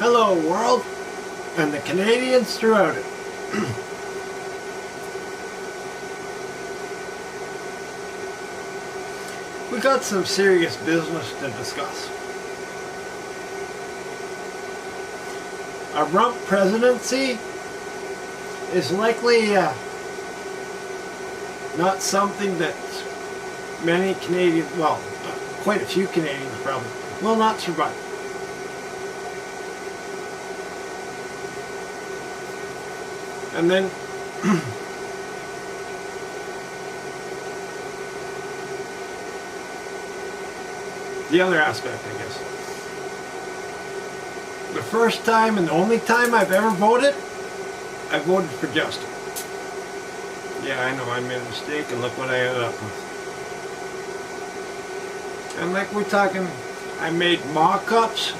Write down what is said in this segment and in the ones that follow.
Hello world, and the Canadians throughout it. We got some serious business to discuss. A rump presidency is likely not something that many Canadians, well, quite a few Canadians probably, will not survive. And then the other aspect, I guess. The first time and the only time I've ever voted, I voted for Justin. Yeah, I know I made a mistake, and look what I ended up with. And like we're talking, I made mock-ups.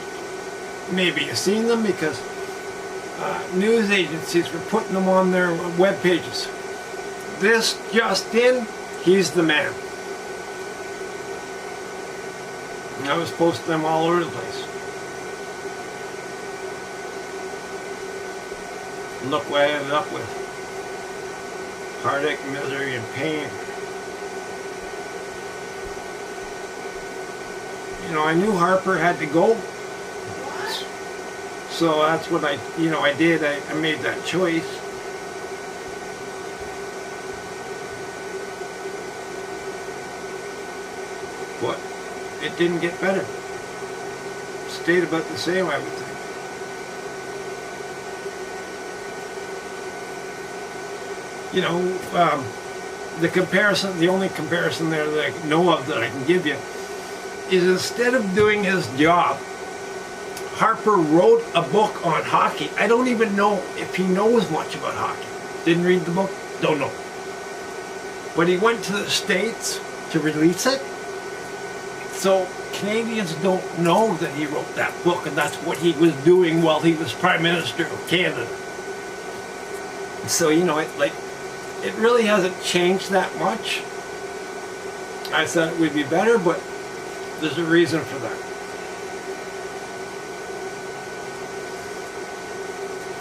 Maybe you've seen them because news agencies were putting them on their web pages. This Justin, he's the man. And I was posting them all over the place. And look what I ended up with. Heartache, misery, and pain. You know, I knew Harper had to go. So that's what I did. I made that choice. But it didn't get better. It stayed about the same, I would think. You know, the only comparison there that I know of that I can give you is instead of doing his job, Harper wrote a book on hockey. I don't even know if he knows much about hockey. Didn't read the book, don't know. But he went to the States to release it. So Canadians don't know that he wrote that book, and that's what he was doing while he was Prime Minister of Canada. So, you know, it really hasn't changed that much. I thought it would be better, but there's a reason for that.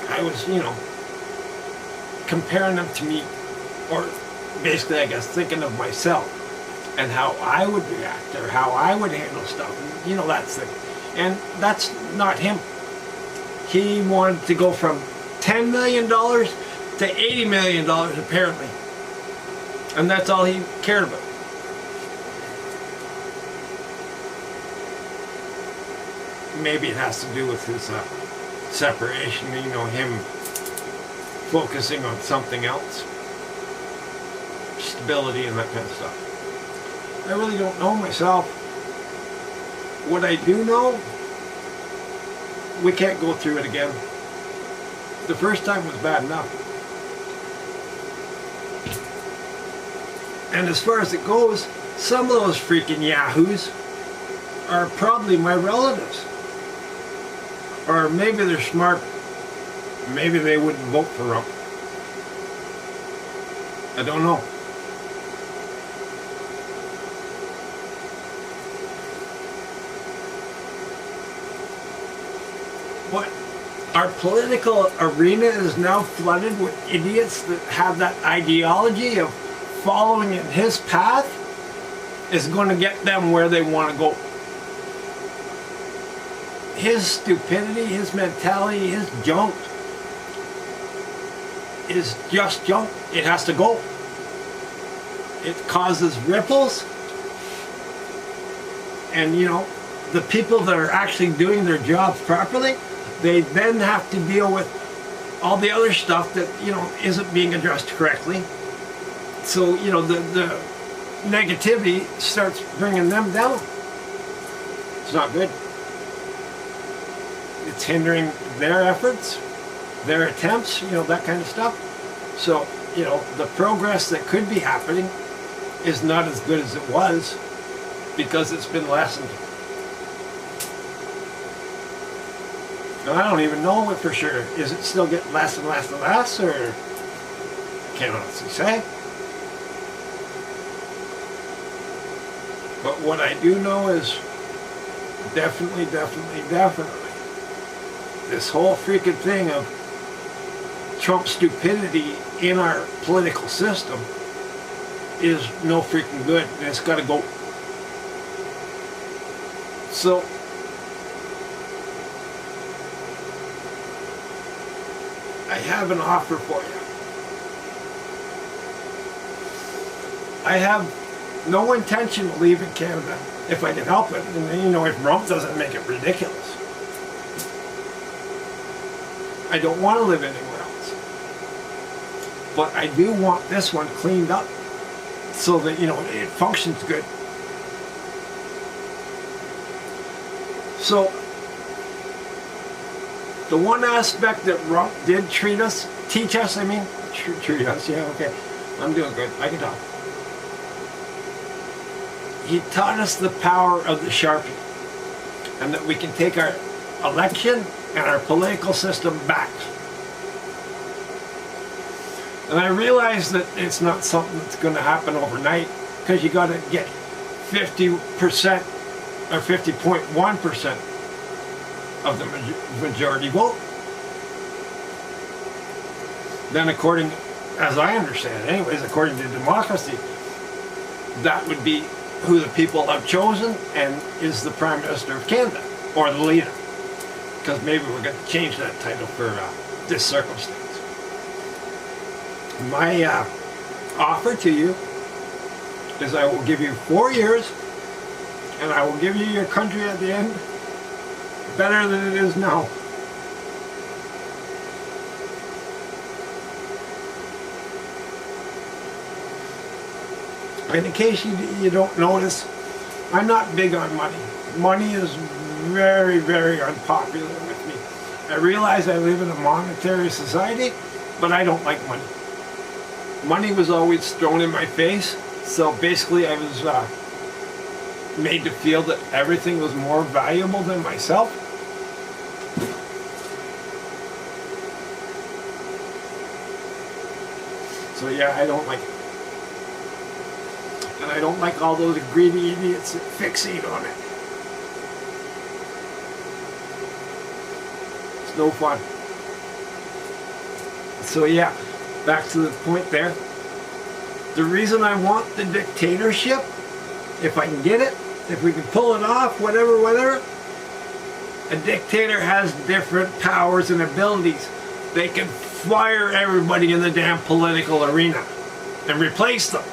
I was, comparing them to me, or basically, I guess, thinking of myself and how I would react or how I would handle stuff. And, that's the, and that's not him. He wanted to go from $10 million to $80 million, apparently. And that's all he cared about. Maybe it has to do with his separation, him focusing on something else. Stability and that kind of stuff. I really don't know myself. What I do know, we can't go through it again. The first time was bad enough. And as far as it goes, some of those freaking yahoos are probably my relatives. Or maybe they're smart. Maybe they wouldn't vote for Rump. I don't know. But our political arena is now flooded with idiots that have that ideology of following in his path is going to get them where they want to go. His stupidity, his mentality, his junk is just junk. It has to go. It causes ripples. And the people that are actually doing their jobs properly, they then have to deal with all the other stuff that, isn't being addressed correctly. So, the negativity starts bringing them down. It's not good. It's hindering their efforts, their attempts, that kind of stuff. So, the progress that could be happening is not as good as it was because it's been lessened. Now, I don't even know it for sure. Is it still getting less and less and less, or I can't honestly say. But what I do know is definitely this whole freaking thing of Trump's stupidity in our political system is no freaking good, and it's got to go. So I have an offer for you. I have no intention of leaving Canada if I can help it, and if Trump doesn't make it ridiculous. I don't want to live anywhere else, but I do want this one cleaned up so that it functions good. So the one aspect that Trump did teach us, yeah, okay, I'm doing good, I can talk. He taught us the power of the Sharpie, and that we can take our election and our political system back. And I realize that it's not something that's going to happen overnight, because you got to get 50% or 50.1% of the majority vote. Then according, as I understand it anyways, according to democracy, that would be who the people have chosen and is the Prime Minister of Canada, or the leader. Because maybe we're going to change that title for this circumstance. My offer to you is I will give you 4 years, and I will give you your country at the end better than it is now. And in case you don't notice, I'm not big on money. Money is very, very unpopular with me. I realize I live in a monetary society, but I don't like money. Money was always thrown in my face, so basically I was made to feel that everything was more valuable than myself. So yeah, I don't like it. And I don't like all those greedy idiots that fixate on it. It's no fun. So yeah, back to the point there. The reason I want the dictatorship, if I can get it, if we can pull it off, whatever, a dictator has different powers and abilities. They can fire everybody in the damn political arena and replace them.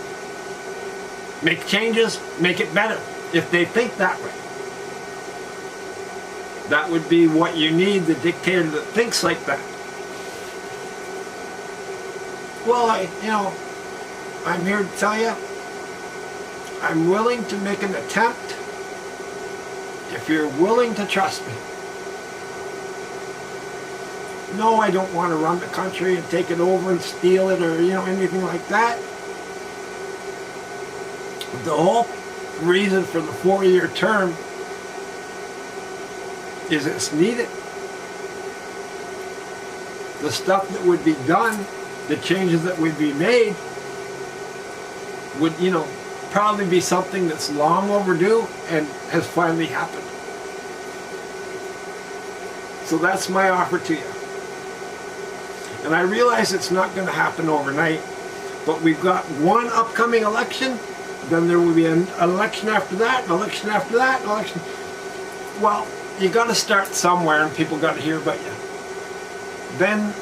Make changes, make it better, if they think that way. That would be what you need, the dictator that thinks like that. Well, I'm here to tell you, I'm willing to make an attempt if you're willing to trust me. No, I don't want to run the country and take it over and steal it or, anything like that. The whole reason for the 4-year term is it's needed. The stuff that would be done, the changes that would be made, would, probably be something that's long overdue and has finally happened. So that's my offer to you. And I realize it's not going to happen overnight, but we've got one upcoming election. Then there will be an election after that, an election after that, an election. Well, you got to start somewhere, and people got to hear about you. Then,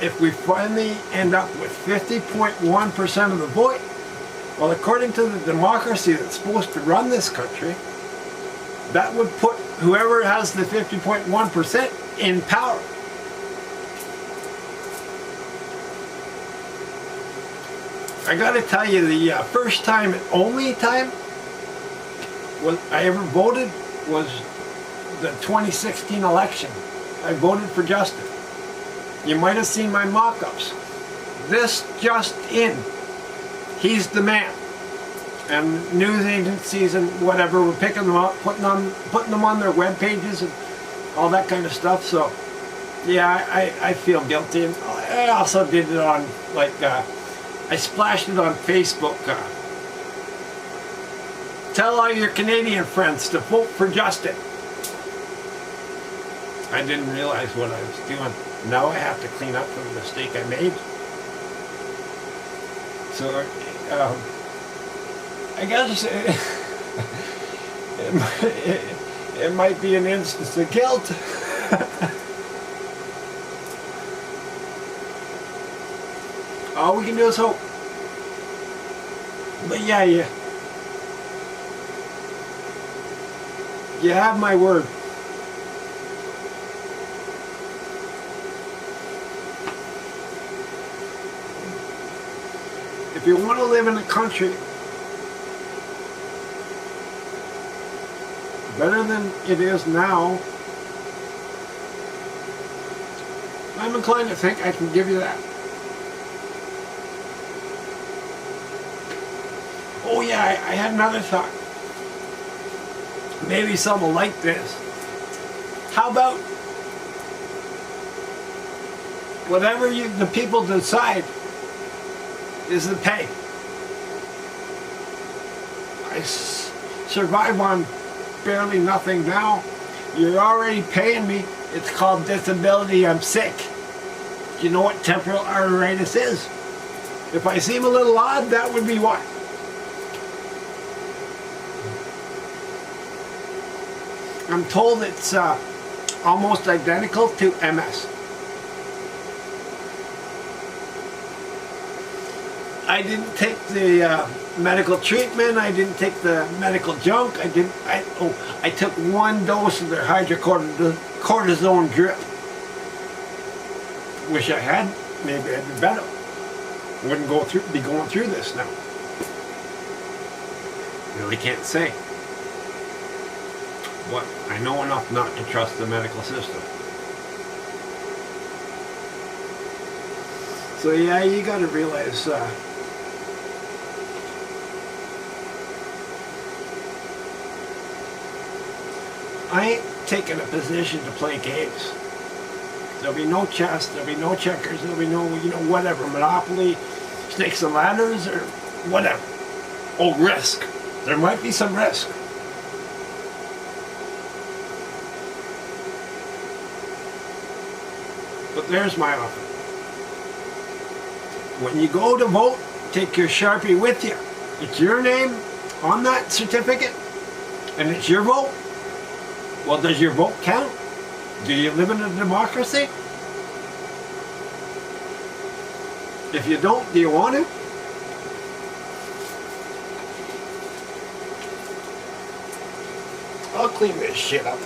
if we finally end up with 50.1% of the vote, well, according to the democracy that's supposed to run this country, that would put whoever has the 50.1% in power. I gotta tell you, the first time and only time I ever voted was the 2016 election. I voted for Justin. You might have seen my mock-ups. This just in. He's the man. And news agencies and whatever were picking them up, putting them on their web pages and all that kind of stuff. So, yeah, I feel guilty. And I also did it on, I splashed it on Facebook. Tell all your Canadian friends to vote for Justin. I didn't realize what I was doing. Now I have to clean up from the mistake I made. So, I guess it might be an instance of guilt. All we can do is hope. But yeah, you have my word. If you want to live in a country better than it is now, I'm inclined to think I can give you that. Oh yeah, I had another thought. Maybe some will like this. How about whatever the people decide is the pay? I survive on barely nothing now. You're already paying me. It's called disability. I'm sick. Do you know what temporal arteritis is? If I seem a little odd, that would be why. I'm told it's almost identical to MS. I didn't take the medical treatment. I didn't take the medical junk. I took one dose of their hydrocortisone drip. Wish I had. Maybe I'd be better. Wouldn't be going through this now. Really can't say. But I know enough not to trust the medical system. So yeah, you got to realize I ain't taking a position to play games. There'll be no chess, there'll be no checkers, there'll be no, whatever, Monopoly, snakes and ladders, or whatever. Oh, risk. There might be some risk. But there's my offer. When you go to vote, take your Sharpie with you. It's your name on that certificate, and it's your vote. Well, does your vote count? Do you live in a democracy? If you don't, do you want to? I'll clean this shit up.